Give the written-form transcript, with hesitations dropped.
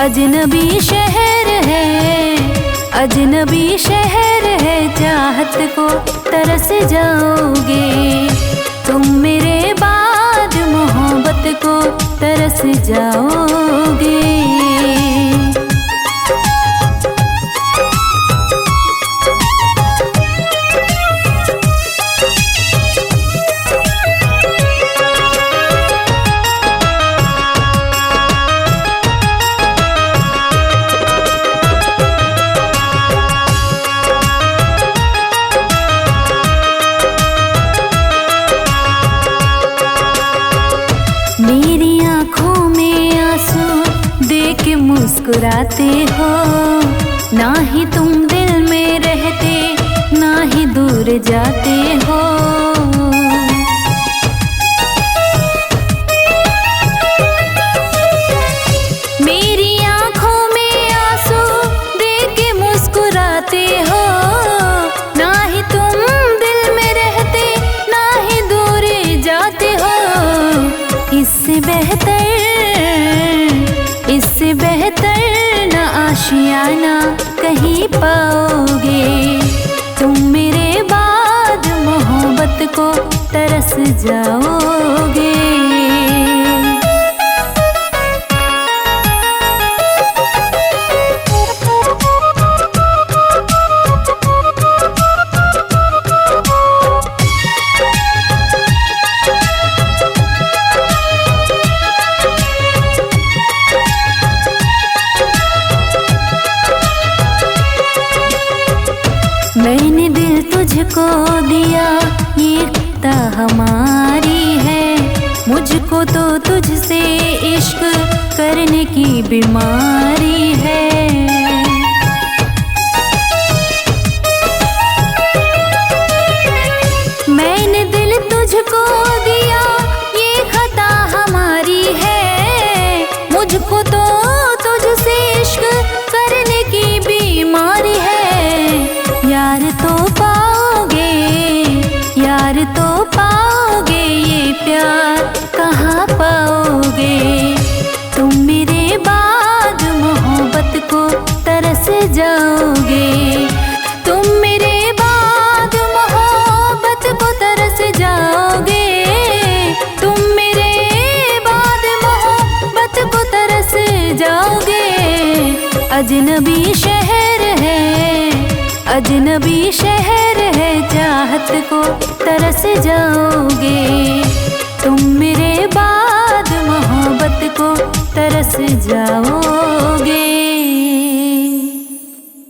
अजनबी शहर है, अजनबी शहर है, चाहत को तरस जाओगे तुम, मेरे बाद मोहब्बत को तरस जाओगे। मेरी आँखों में आंसू देख के मुस्कुराते हो, ना ही तुम दिल में रहते ना ही दूर जाते हो। मेरी आँखों में आंसू देख के मुस्कुराते हो, ना ही तुम दिल में रहते ना ही दूर जाते हो। इससे बेहतर न आशियाना कहीं पाओगे तुम, मेरे बाद मोहब्बत को तरस जाओगे। मैंने दिल तुझको दिया, ये ता हमारी है, मुझको तो तुझसे इश्क करने की बीमारी है। मैंने दिल तुझको दिया, ये खता हमारी है, मुझको तो तुझसे इश्क करने की बीमारी है। यार तो पाओगे, यार तो पाओगे, ये प्यार कहाँ पाओगे तुम, मेरे बाद मोहब्बत को तरस जाओगे। तुम मेरे बाद मोहब्बत को तरस जाओगे, तुम मेरे बाद मोहब्बत को तरस जाओगे। अजनबी शहर है, अजनबी शहर है, चाहत को तरस जाओगे तुम, मेरे बाद मोहब्बत को तरस जाओगे।